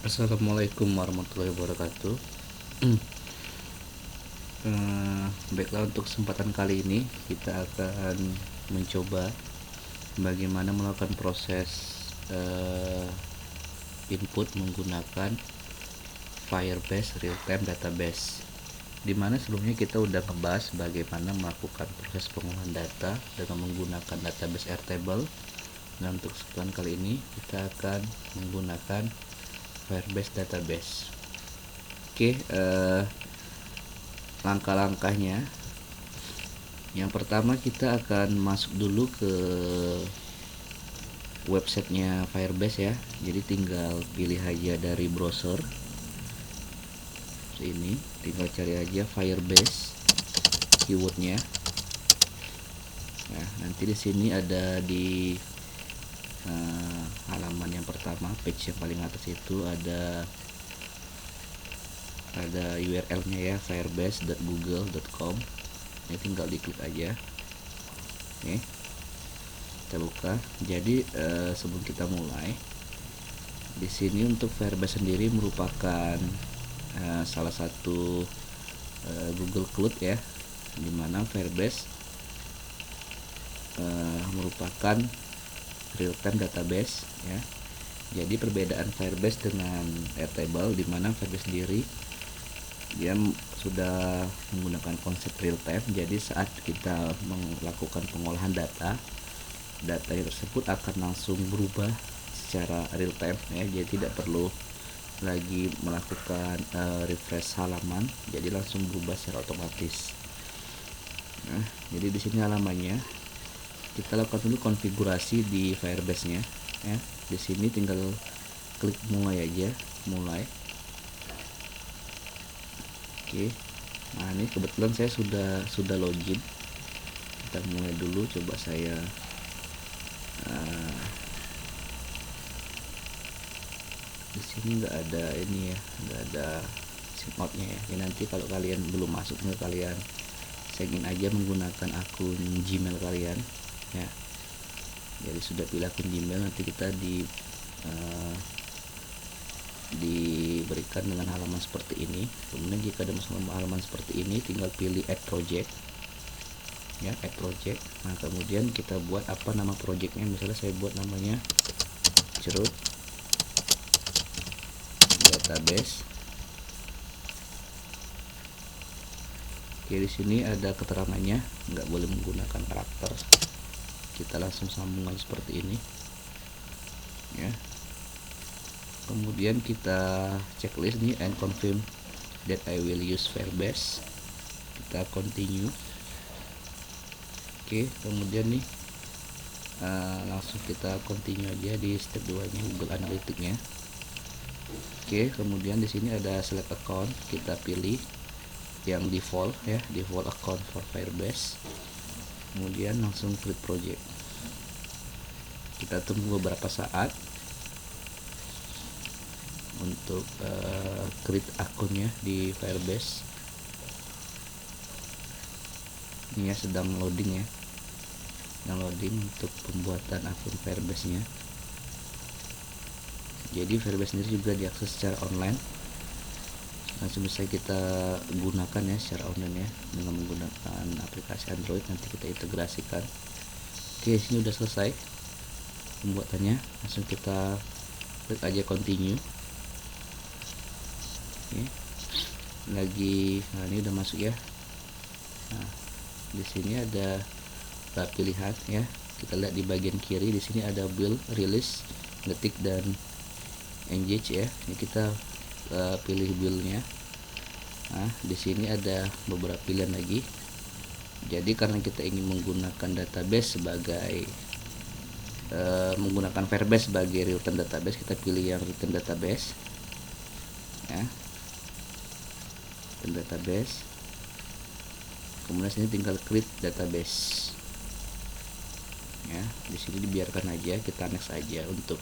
Assalamualaikum warahmatullahi wabarakatuh. Baiklah, untuk kesempatan kali ini kita akan mencoba bagaimana melakukan proses input menggunakan Firebase Real-Time Database, dimana sebelumnya kita udah ngebahas bagaimana melakukan proses pengolahan data dengan menggunakan database Airtable. Dan untuk kesempatan kali ini kita akan menggunakan Firebase Database. Oke, langkah-langkahnya, yang pertama kita akan masuk dulu ke websitenya Firebase ya. Jadi tinggal pilih aja dari browser ini, tinggal cari aja Firebase keywordnya. Nah, nanti di sini ada di halaman yang pertama, page yang paling atas itu ada URL-nya ya, firebase.google.com. Ini tinggal diklik aja. Nih, kita buka. Jadi sebelum kita mulai, di sini untuk Firebase sendiri merupakan salah satu Google Cloud ya, dimana Firebase merupakan real-time database ya. Jadi perbedaan Firebase dengan Airtable, dimana Firebase sendiri dia sudah menggunakan konsep real time. Jadi saat kita melakukan pengolahan data tersebut akan langsung berubah secara real time ya. Jadi tidak perlu lagi melakukan refresh halaman, jadi langsung berubah secara otomatis. Nah, jadi di sini halamannya, kita lakukan dulu konfigurasi di Firebase-nya ya. Di sini tinggal klik mulai aja, mulai. Oke. Nah, ini kebetulan saya sudah login. Kita mulai dulu, coba saya di sini nggak ada ini ya, nggak ada sign-out-nya ya. Jadi nanti kalau kalian belum masuk, kalian sign-in aja menggunakan akun Gmail kalian ya. Jadi sudah pilih akun Gmail, nanti kita diberikan dengan halaman seperti ini. Kemudian jika ada halaman seperti ini, tinggal pilih add project ya, add project. Nah, kemudian kita buat apa nama projectnya. Misalnya saya buat namanya Cerut Database. Oke, di sini ada keterangannya, nggak boleh menggunakan karakter. Kita langsung sambungan seperti ini ya. Kemudian kita checklist nih, and confirm that I will use Firebase. Kita continue. Oke, kemudian nih langsung kita continue aja di step 2 nya, Google Analytics-nya. Oke, kemudian di sini ada select account, kita pilih yang default ya, default account for Firebase. Kemudian langsung create project. Kita tunggu beberapa saat untuk create akunnya di Firebase. Ini ya, sedang loading ya, sedang loading untuk pembuatan akun Firebase nya. Jadi Firebase sendiri juga diakses secara online, langsung bisa kita gunakan ya secara online ya, dengan menggunakan aplikasi Android. Nanti kita integrasikan. Oke, sini udah selesai pembuatannya, langsung kita klik aja continue. Oke, lagi, nah ini udah masuk ya. Nah, di sini ada pilihan ya, kita lihat di bagian kiri. Di sini ada build, release, ngetik, dan engage ya. Ini kita pilih build-nya. Nah, di sini ada beberapa pilihan lagi. Jadi karena kita ingin menggunakan database sebagai menggunakan Firebase sebagai real-time database, kita pilih yang real-time database ya, real-time database. Kemudian sini tinggal create database ya. Di sini dibiarkan aja, kita next aja untuk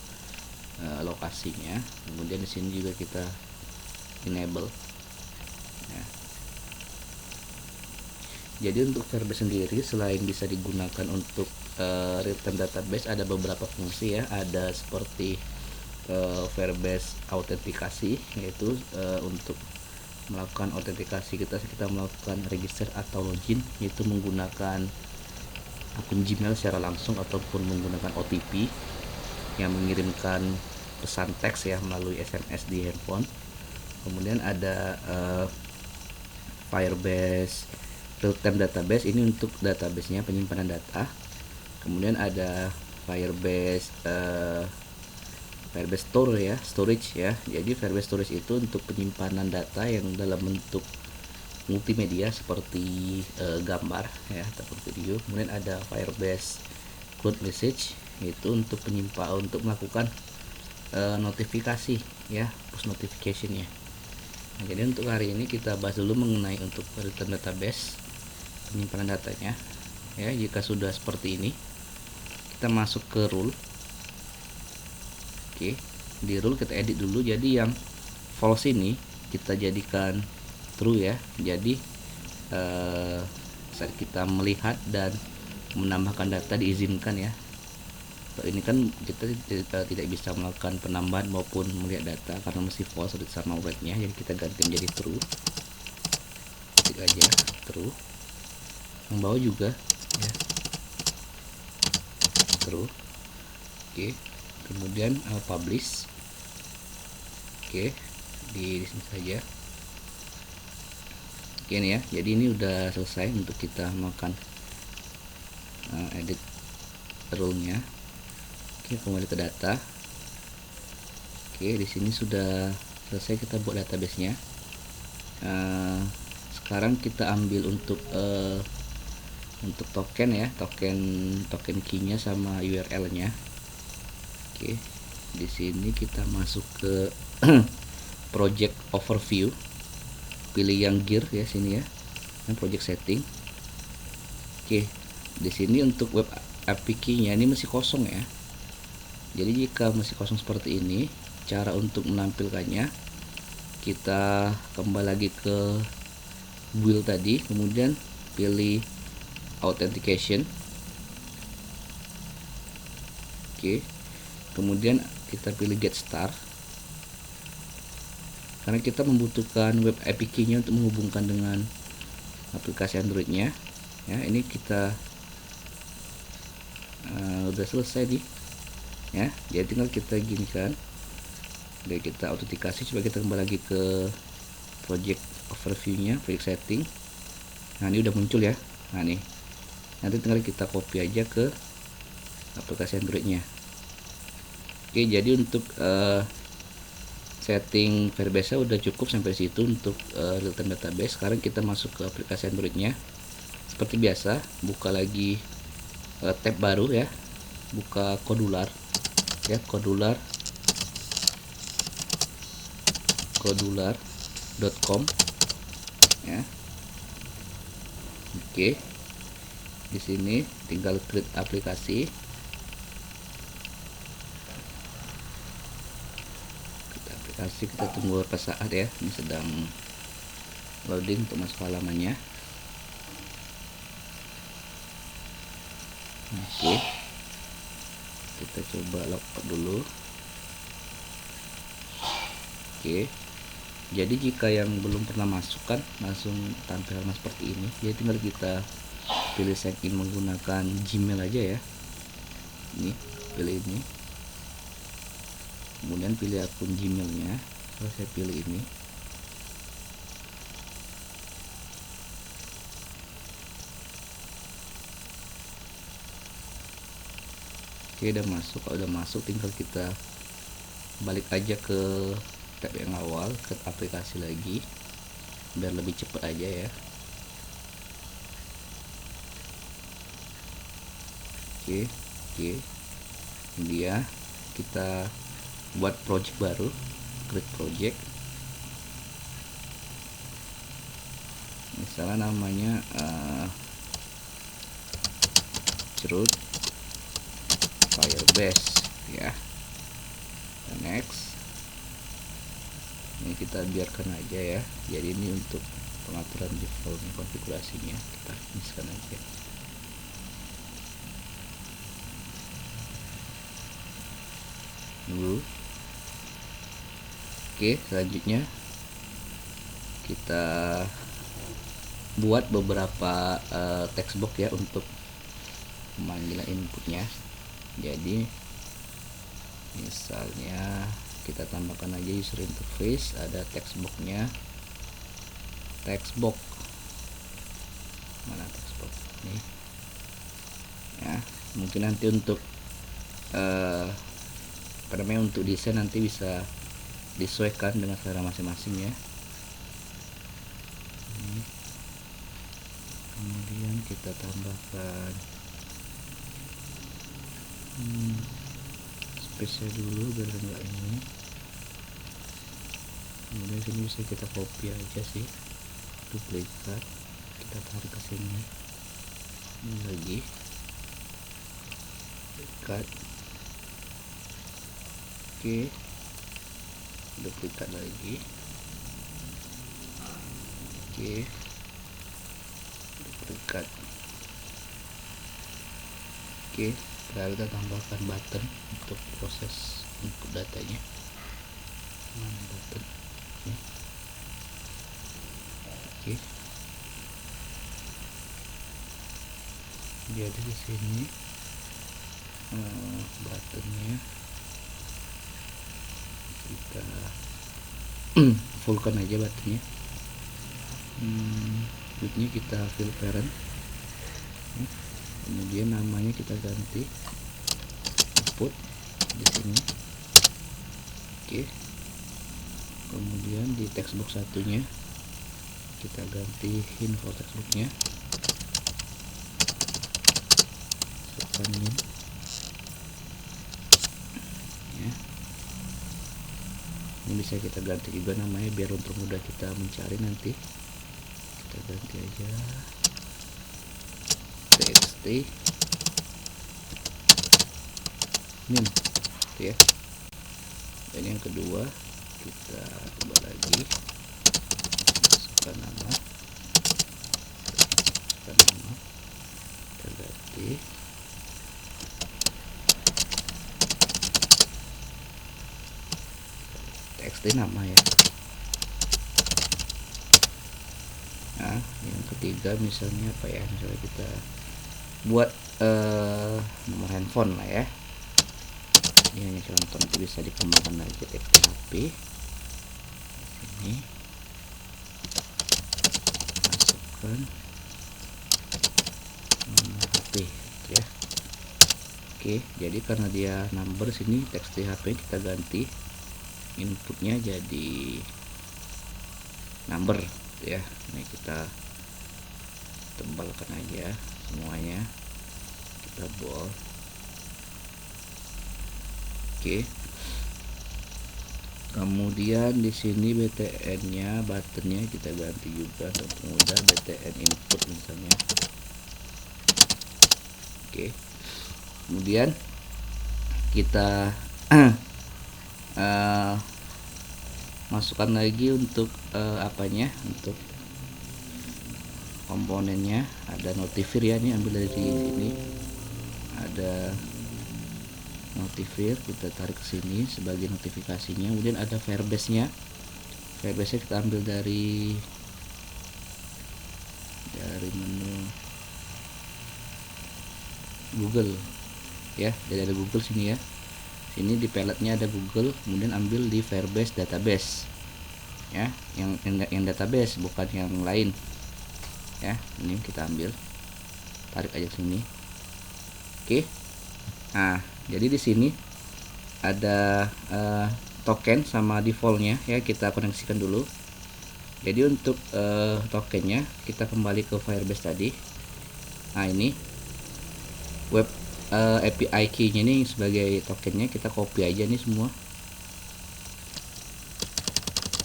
lokasinya. Kemudian di sini juga kita enable ya. Jadi untuk Firebase sendiri, selain bisa digunakan untuk real-time database, ada beberapa fungsi ya. Ada seperti Firebase autentikasi, yaitu untuk melakukan autentikasi kita melakukan register atau login, yaitu menggunakan akun Gmail secara langsung ataupun menggunakan OTP yang mengirimkan pesan teks ya melalui SMS di handphone. Kemudian ada Firebase real-time database, ini untuk database-nya, penyimpanan data. Kemudian ada Firebase Firebase Store ya, storage ya. Jadi Firebase Storage itu untuk penyimpanan data yang dalam bentuk multimedia seperti gambar ya ataupun video. Kemudian ada Firebase Cloud Message, itu untuk untuk melakukan notifikasi ya, push notification ya. Nah, jadi untuk hari ini kita bahas dulu mengenai untuk real-time database, penyimpanan datanya ya. Jika sudah seperti ini, kita masuk ke rule. Oke, di rule kita edit dulu, jadi yang false ini kita jadikan true ya. Jadi saat kita melihat dan menambahkan data diizinkan ya. Ini kan kita tidak bisa melakukan penambahan maupun melihat data karena masih false sama wordnya, jadi kita ganti menjadi true. Ketik aja true. Yang bawah juga ya, true. Oke, kemudian publish. Oke, di sini saja. Oke nih ya, jadi ini udah selesai untuk kita melakukan edit rule-nya. Oke, kembali ke data. Oke, di sini sudah selesai kita buat database-nya. Sekarang kita ambil untuk token ya, token key-nya sama URL-nya. Oke, di sini kita masuk ke project overview, pilih yang gear ya sini ya, dan project setting. Oke, di sini untuk web API key-nya ini masih kosong ya. Jadi jika masih kosong seperti ini, cara untuk menampilkannya, kita kembali lagi ke build tadi, kemudian pilih authentication. Oke, kemudian kita pilih get start, karena kita membutuhkan web API key-nya untuk menghubungkan dengan aplikasi Android-nya ya. Ini kita udah selesai nih ya, jadi tinggal kita gini kan, jadi kita autentikasi. Coba kita kembali lagi ke project overview-nya, project setting. Nah, ini udah muncul ya. Nah, nih nanti tinggal kita copy aja ke aplikasi Android-nya. Oke, jadi untuk setting Firebase udah cukup sampai situ untuk real-time database. Sekarang kita masuk ke aplikasi Android-nya. Seperti biasa, buka lagi tab baru ya, buka Codular ya, codular.com ya. Oke, di sini tinggal create aplikasi. Kita tunggu beberapa saat ya, ini sedang loading untuk masuk halamannya. Oke, kita coba logout dulu. Oke, jadi jika yang belum pernah masuk kan langsung tampil seperti ini, jadi tinggal kita pilih sign in menggunakan Gmail aja ya. Ini pilih ini, kemudian pilih akun Gmailnya. Kalau saya pilih ini, oke udah masuk. Kalau udah masuk tinggal kita balik aja ke tab yang awal, ke aplikasi lagi biar lebih cepat aja ya. Oke, dia kita buat project baru, create project, misalnya namanya Root Firebase ya. Next, ini kita biarkan aja ya. Jadi ini untuk pengaturan default konfigurasinya kita finish aja. Dulu Oke, selanjutnya kita buat beberapa text box ya untuk pemanggilan inputnya. Jadi misalnya kita tambahkan aja user interface, ada text boxnya, text box mana text box nih ya. Mungkin nanti untuk untuk desain nanti bisa disesuaikan dengan selera masing-masing ya. Kemudian kita tambahkan space dulu biar enggak ini. Kemudian sini bisa kita copy aja sih, duplikat, kita tarik ke sini. Ini lagi duplikat. Oke, duplikat lagi. Oke, duplikat. Oke, lalu kita tambahkan button untuk proses input datanya. Mana button? Oke, jadi di sini buttonnya kita fullkan aja buttonnya. Inputnya kita fill parent, kemudian namanya kita ganti input di sini. Oke, kemudian di text box satunya kita ganti info text boxnya, min ya. Ini bisa kita ganti juga namanya biar untuk mudah kita mencari nanti. Kita ganti aja txt min ya. Dan yang kedua kita coba lagi masukkan nama, kita ganti txt nama ya. Nah, yang ketiga misalnya apa ya, misalnya kita buat nomor handphone lah ya. Ini hanya contoh, nanti bisa dikembangkan lagi txt HP. Ini masukkan nomor HP ya. Oke, jadi karena dia number sini txt HP kita ganti inputnya jadi number ya. Ini kita tebalkan aja semuanya, kita bold. Oke, kemudian di sini btn-nya, buttonnya kita ganti juga untuk mudah, btn input misalnya. Oke, kemudian kita masukkan lagi untuk apanya, untuk komponennya. Ada notifier ya, ini ambil dari sini, ada notifier, kita tarik ke sini sebagai notifikasinya. Kemudian ada firebase-nya, firebase-nya kita ambil dari menu Google ya. Jadi ada Google sini ya, sini di palette-nya ada Google, kemudian ambil di Firebase database ya, yang database bukan yang lain ya. Ini kita ambil, tarik aja sini. Oke, nah jadi di sini ada token sama defaultnya ya, kita koneksikan dulu. Jadi untuk tokennya kita kembali ke Firebase tadi. Nah ini web API key-nya ini sebagai tokennya, kita copy aja nih semua,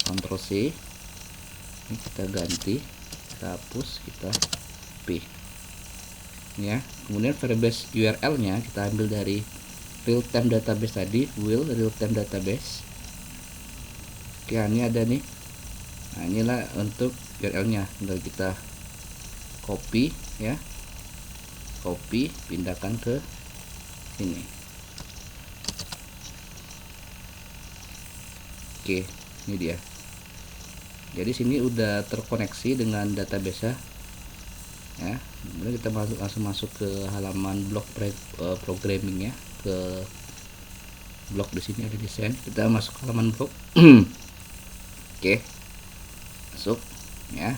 Ctrl C, ini kita ganti, kita hapus, kita copy ya. Kemudian Firebase URL-nya kita ambil dari real time database tadi, real time database. Oke, ini ada nih. Nah, inilah untuk URL-nya, tinggal kita copy ya, copy, pindahkan ke sini. Oke, Ini dia. Jadi sini udah terkoneksi dengan database ya. Kemudian kita langsung masuk ke halaman blok programming ya, ke blok di sini ada desain. Kita masuk ke halaman blok. Oke, masuk ya.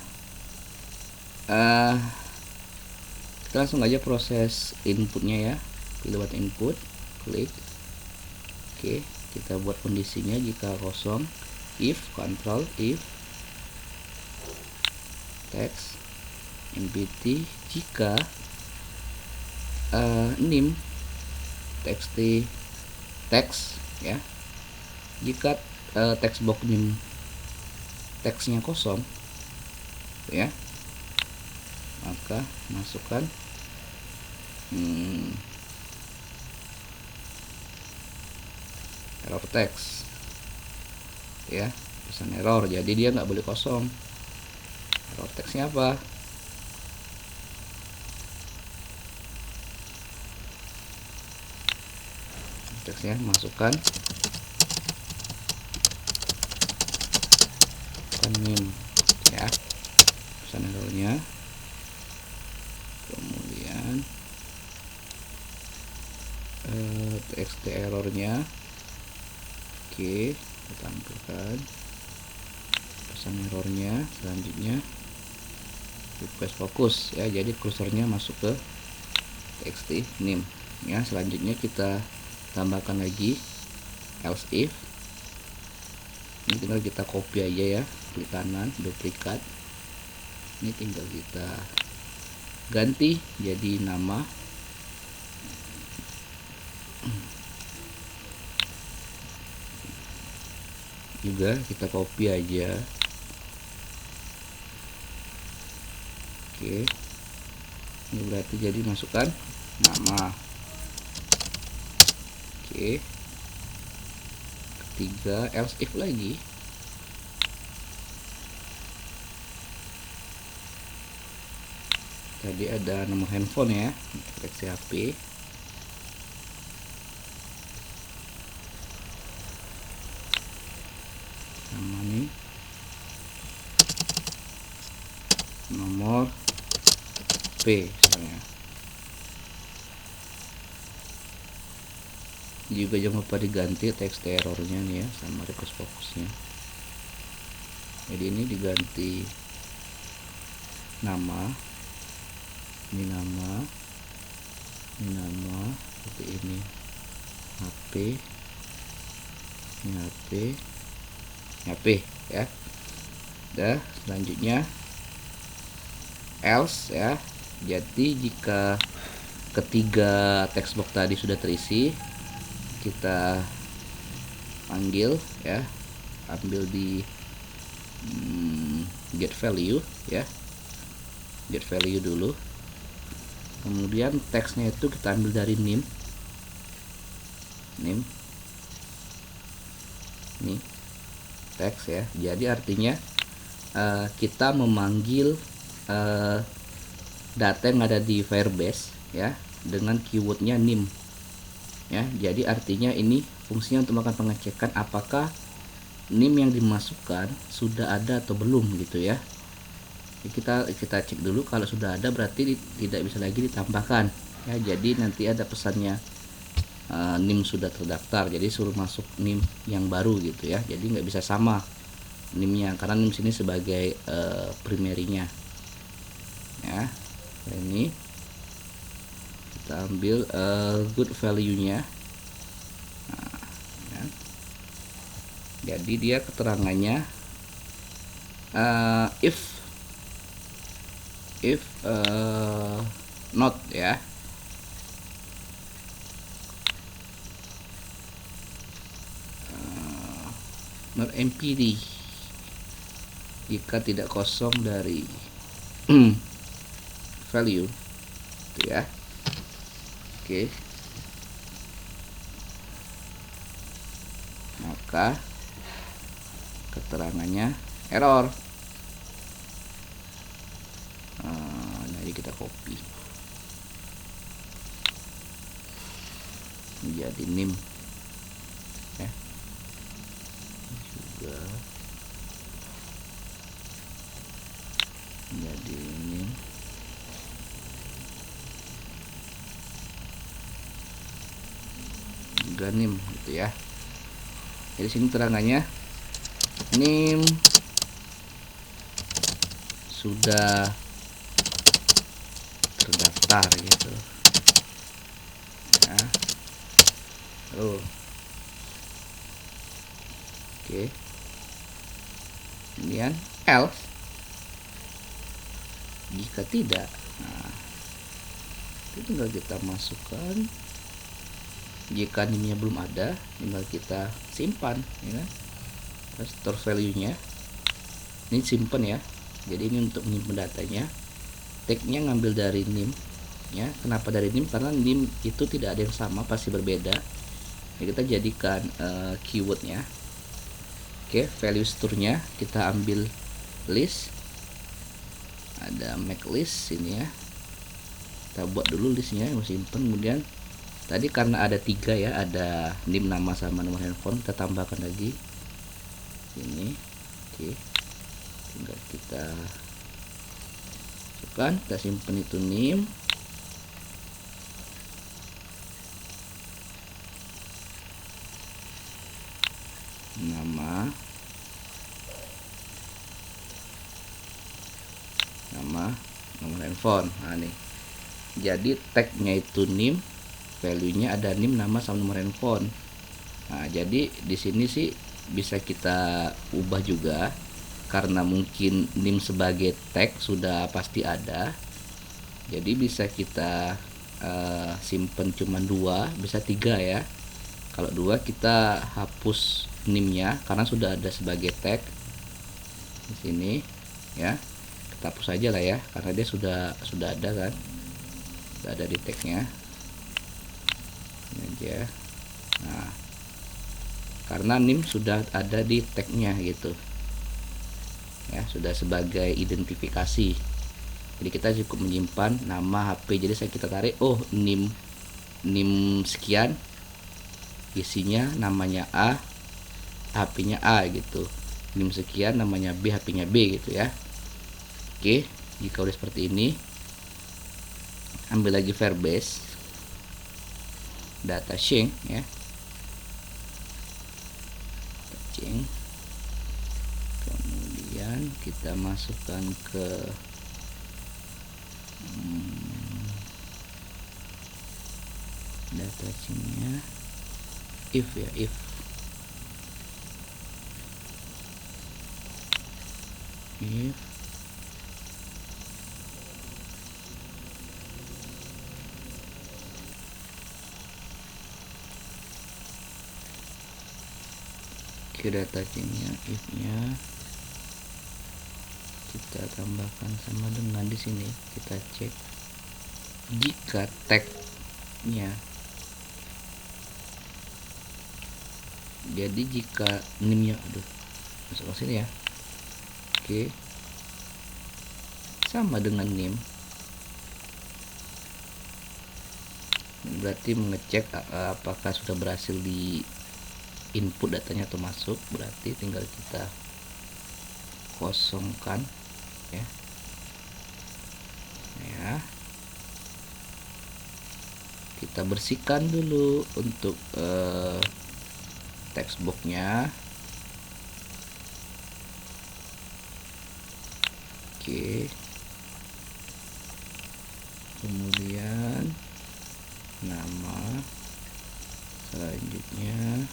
Kita langsung aja proses inputnya ya. Pilih buat input, klik. Oke, kita buat kondisinya jika kosong, if control if text mpt jika nim txt text ya, jika text box nim teksnya kosong ya, maka masukkan error text ya, pesan error. Jadi dia nggak boleh kosong. Error textnya apa? Textnya masukkan nim ya, pesan errornya. Kemudian txt errornya. Oke, kita tampilkan pesan errornya. Selanjutnya request fokus ya, jadi kursornya masuk ke txt nim ya. Selanjutnya kita tambahkan lagi else if. Ini tinggal kita copy aja ya, klik kanan duplikat. Ini tinggal kita ganti jadi nama. Juga kita copy aja. Oke, ini berarti jadi masukkan nama. Oke, ketiga else if lagi. Tadi ada nomor handphone ya, deteksi HP. Nama nih, nomor P misalnya. Juga jangan lupa diganti txt errornya nih ya, sama request fokusnya. Jadi ini diganti nama, ini nama, seperti ini, HP, ini HP ya. Udah, selanjutnya else ya. Jadi jika ketiga text box tadi sudah terisi, kita panggil ya, ambil di get value ya, get value dulu. Kemudian teksnya itu kita ambil dari nim nih teks ya. Jadi artinya kita memanggil data yang ada di Firebase ya dengan keywordnya nim ya. Jadi artinya ini fungsinya untuk melakukan pengecekan apakah nim yang dimasukkan sudah ada atau belum gitu ya. Kita cek dulu, kalau sudah ada berarti tidak bisa lagi ditambahkan ya. Jadi nanti ada pesannya nim sudah terdaftar, jadi suruh masuk nim yang baru gitu ya. Jadi nggak bisa sama nimnya karena nim sini sebagai primerinya ya. Ini kita ambil good value nya. Nah, ya. Jadi dia keterangannya if not ya. Not MPD jika tidak kosong dari value itu ya. Oke, maka keterangannya error. Jadi kita copy menjadi nim ya. Juga juga NIM gitu ya. Jadi sini terangannya NIM sudah terdaftar gitu ya. Oke. Kemudian else jika tidak. Nah, itu tinggal kita masukkan. Jika NIM-nya belum ada, tinggal kita simpan ya kan. Store value-nya ini simpan ya. Jadi ini untuk menyimpan datanya. Tag-nya ngambil dari NIM ya. Kenapa dari NIM? Karena NIM itu tidak ada yang sama, pasti berbeda ya. Kita jadikan keywordnya. Oke, value store-nya kita ambil list, ada make list ini ya. Kita buat dulu listnya, simpan. Kemudian tadi karena ada 3 ya, ada NIM, nama sama nomor handphone, kita tambahkan lagi ini. Oke, tinggal kita masukkan, kita simpan itu NIM, nama nomor handphone. Nah nih, jadi tagnya itu NIM, value-nya ada NIM, nama sama nomor handphone. Nah jadi di sini sih bisa kita ubah juga, karena mungkin NIM sebagai tag sudah pasti ada, jadi bisa kita simpen cuma 2, bisa 3 ya. Kalau 2 kita hapus NIM-nya karena sudah ada sebagai tag di sini ya. Kita hapus aja lah ya, karena dia sudah ada kan, sudah ada di tagnya ini aja. Nah, karena NIM sudah ada di tagnya gitu ya, sudah sebagai identifikasi. Jadi kita cukup menyimpan nama HP. Jadi kita tarik, oh NIM sekian, isinya namanya A, HP-nya A gitu. NIM sekian, namanya B, HP-nya B gitu ya. Oke, jika udah seperti ini, ambil lagi Firebase data sync ya. Kemudian kita masukkan ke data sync-nya if ya, if ke data sync-nya, if-nya kita tambahkan sama dengan di sini, kita cek jika tag-nya, jadi jika NIM-nya, masuk ke sini ya. Oke, sama dengan NIM, berarti mengecek apakah sudah berhasil di input datanya atau masuk. Berarti tinggal kita kosongkan ya. Kita bersihkan dulu untuk text box-nya. Oke, kemudian nama, selanjutnya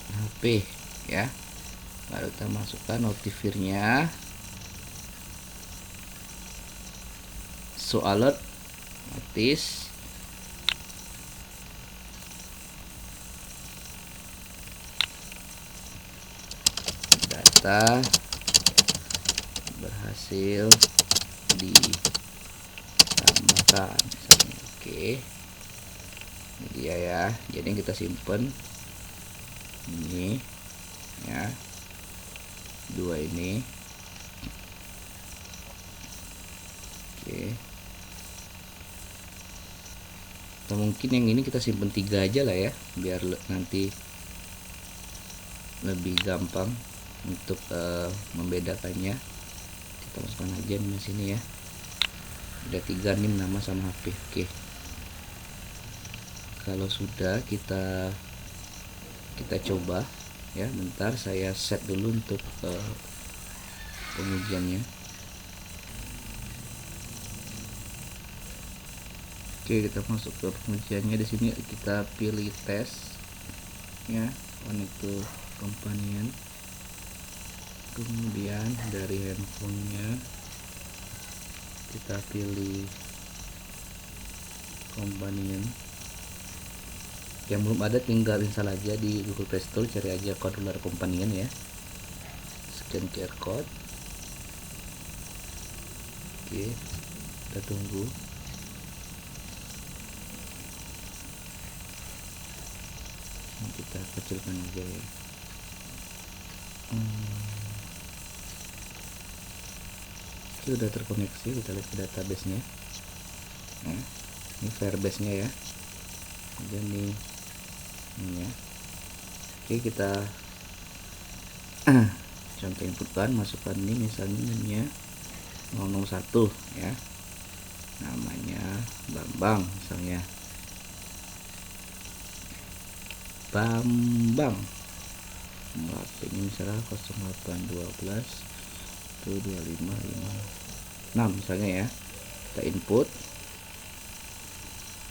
HP ya. Baru kita masukkan notifiernya, show alert, notice, data berhasil ditambahkan misalnya. Oke, ini dia ya. Jadi kita simpen ini ya, 2 ini. Oke, atau mungkin yang ini kita simpen 3 aja lah ya, biar nanti lebih gampang untuk membedakannya. Kita masukkan aja di sini ya, ada 3 NIM, nama sama HP. Oke, Kalau sudah kita coba ya. Bentar saya set dulu untuk pengujiannya. Oke, kita masuk ke pengujiannya. Di sini kita pilih tes ya, on itu companion. Kemudian dari handphonenya kita pilih companion. Yang belum ada tinggal install aja di Google Play Store, cari aja Controller Companion ya. Scan QR code. Oke, kita tunggu. Kita kecilkan aja ya. Sudah terkoneksi, kita lihat ke database-nya. Nah, ini Firebase-nya ya. Kemudian ini ya. Oke, kita contoh inputkan, masukkan ini misalnya namanya 001 ya. Namanya Bambang misalnya. Bambang. HP-nya misalnya 0812 12556 misalnya ya. Kita input,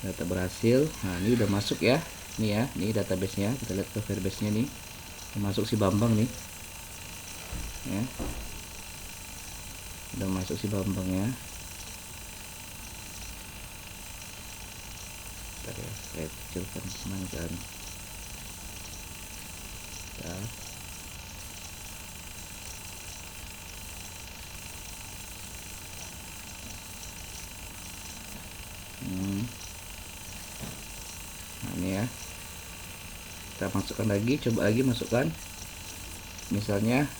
data berhasil. Nah, ini udah masuk ya. Ini ya, ini database-nya. Kita lihat ke Firebase-nya nih. Masuk si Bambang nih. Ya. Udah masuk si Bambang ya. Bentar ya, saya kecilkan kan. Ya. Nah, ini ya. Kita masukkan lagi, coba lagi masukkan. Misalnya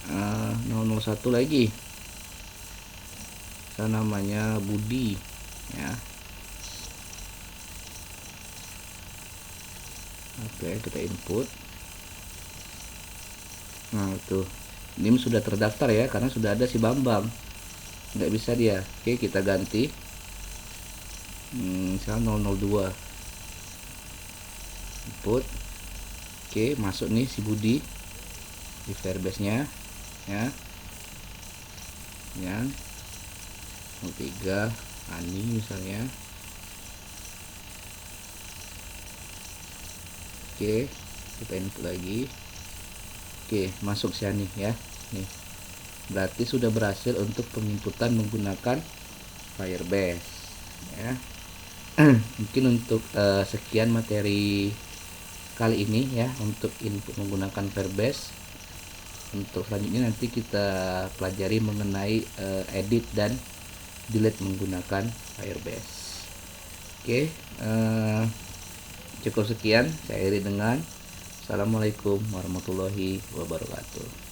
001 lagi. Namanya Budi ya. Oke, kita input. Nah, itu ini sudah terdaftar ya, karena sudah ada si Bambang. Nggak bisa dia. Oke, kita ganti misalnya 002 input. Oke, masuk nih si Budi di Firebase nya ya. Yang 03 Ani misalnya. Oke, kita input lagi. Oke, masuk si Ani ya. Nih, berarti sudah berhasil untuk penginputan menggunakan Firebase ya. Mungkin untuk sekian materi kali ini ya, untuk input menggunakan Firebase. Untuk selanjutnya nanti kita pelajari mengenai edit dan delete menggunakan Firebase. Oke, cukup sekian. Saya akhiri dengan Assalamualaikum warahmatullahi wabarakatuh.